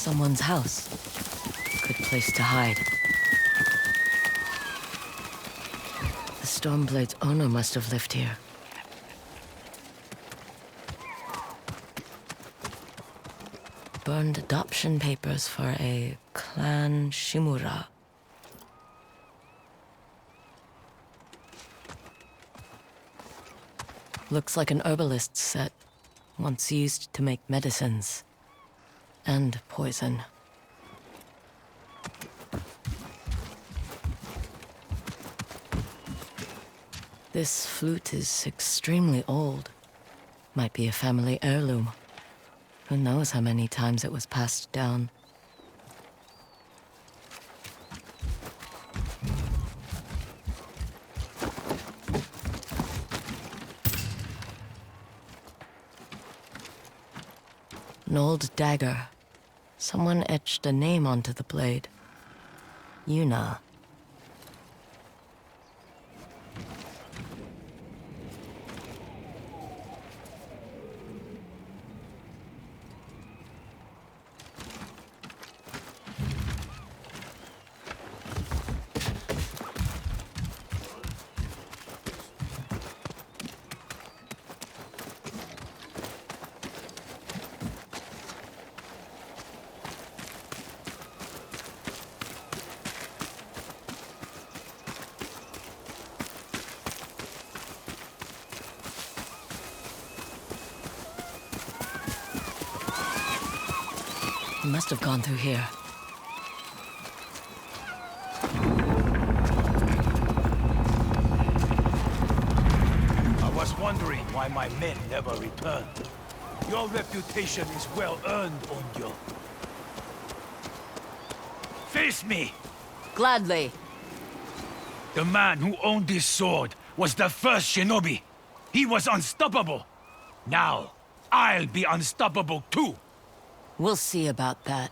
Someone's house. Good place to hide. The Stormblade's owner must have lived here. Burned adoption papers for a clan Shimura. Looks like an herbalist's set, once used to make medicines. And poison. This flute is extremely old. Might be a family heirloom. Who knows how many times it was passed down. An old dagger. Someone etched a name onto the blade. Yuna. He must have gone through here. I was wondering why my men never returned. Your reputation is well earned, Onyo. Face me! Gladly. The man who owned this sword was the First Shinobi. He was unstoppable. Now, I'll be unstoppable too. We'll see about that.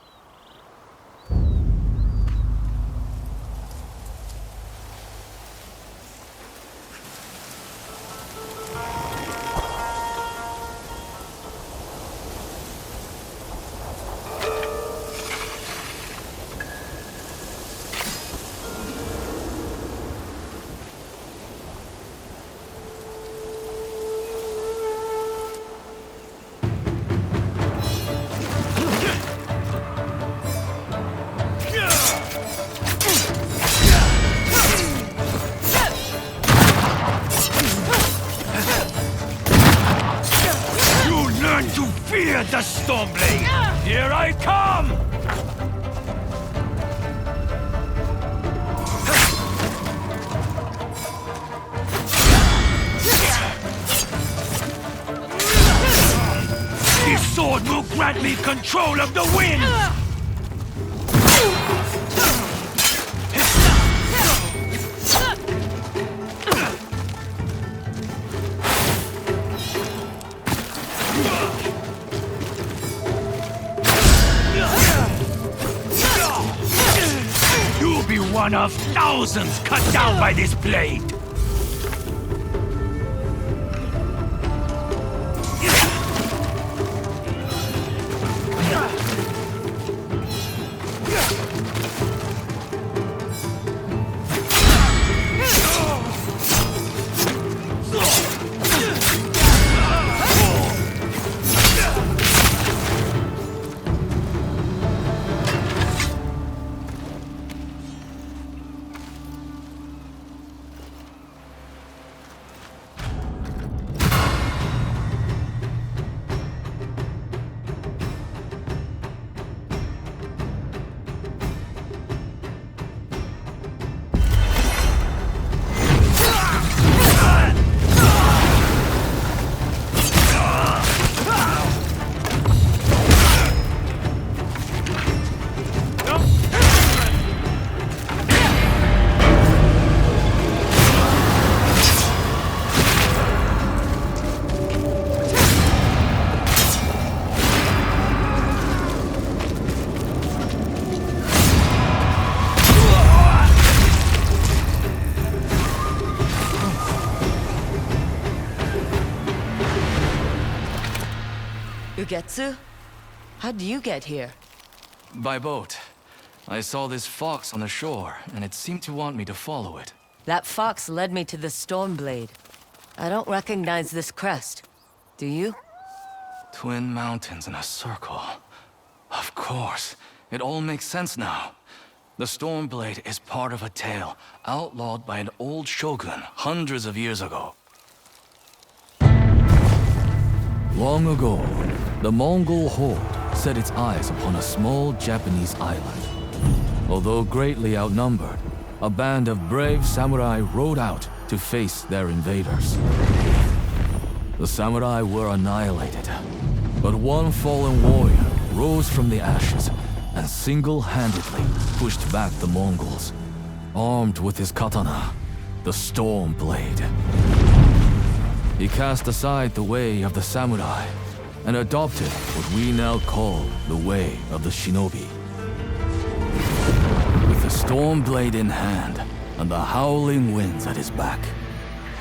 Fear the Stormblade! Here I come! This sword will grant me control of the wind! One of thousands cut down by this blade! Ugetsu? How'd you get here? By boat. I saw this fox on the shore, and it seemed to want me to follow it. That fox led me to the Stormblade. I don't recognize this crest. Do you? Twin mountains in a circle. Of course. It all makes sense now. The Stormblade is part of a tale outlawed by an old shogun hundreds of years ago. Long ago, the Mongol horde set its eyes upon a small Japanese island. Although greatly outnumbered, a band of brave samurai rode out to face their invaders. The samurai were annihilated, but one fallen warrior rose from the ashes and single-handedly pushed back the Mongols, armed with his katana, the Stormblade. He cast aside the way of the samurai and adopted what we now call the way of the shinobi. With the Stormblade in hand and the howling winds at his back,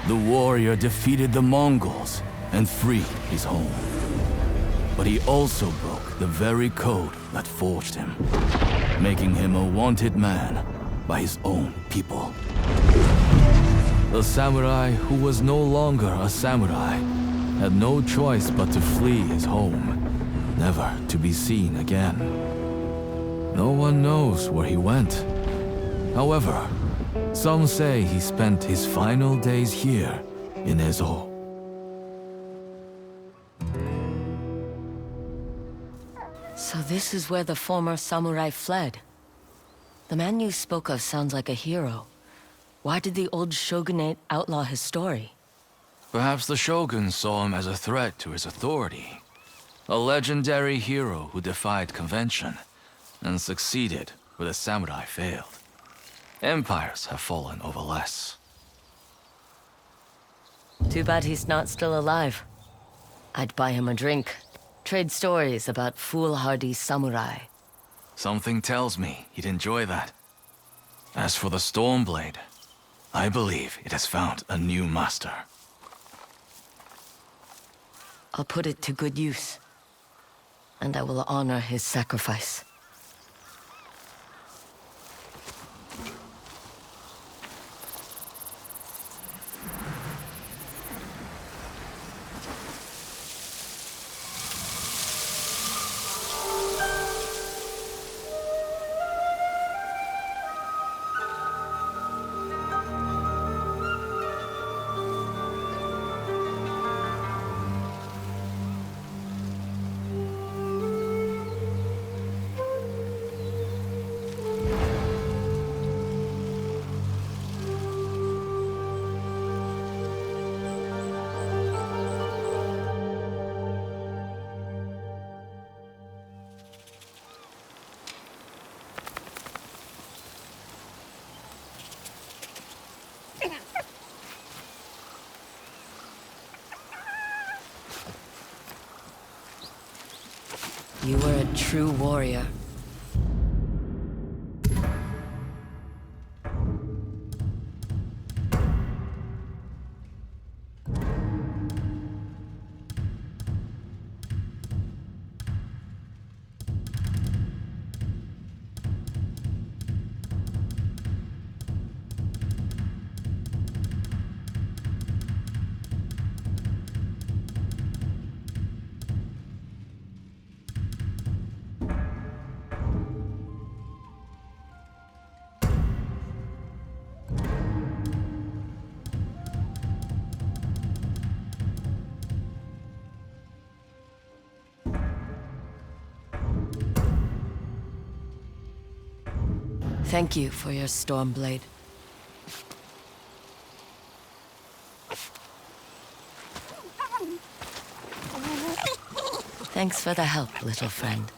the warrior defeated the Mongols and freed his home. But he also broke the very code that forged him, making him a wanted man by his own people. The samurai who was no longer a samurai had no choice but to flee his home, never to be seen again. No one knows where he went. However, some say he spent his final days here in Ezo. So this is where the former samurai fled. The man you spoke of sounds like a hero. Why did the old shogunate outlaw his story? Perhaps the shogun saw him as a threat to his authority. A legendary hero who defied convention and succeeded where the samurai failed. Empires have fallen over less. Too bad he's not still alive. I'd buy him a drink. Trade stories about foolhardy samurai. Something tells me he'd enjoy that. As for the Stormblade, I believe it has found a new master. I'll put it to good use. And I will honor his sacrifice. You were a true warrior. Thank you for your Stormblade. Thanks for the help, little friend.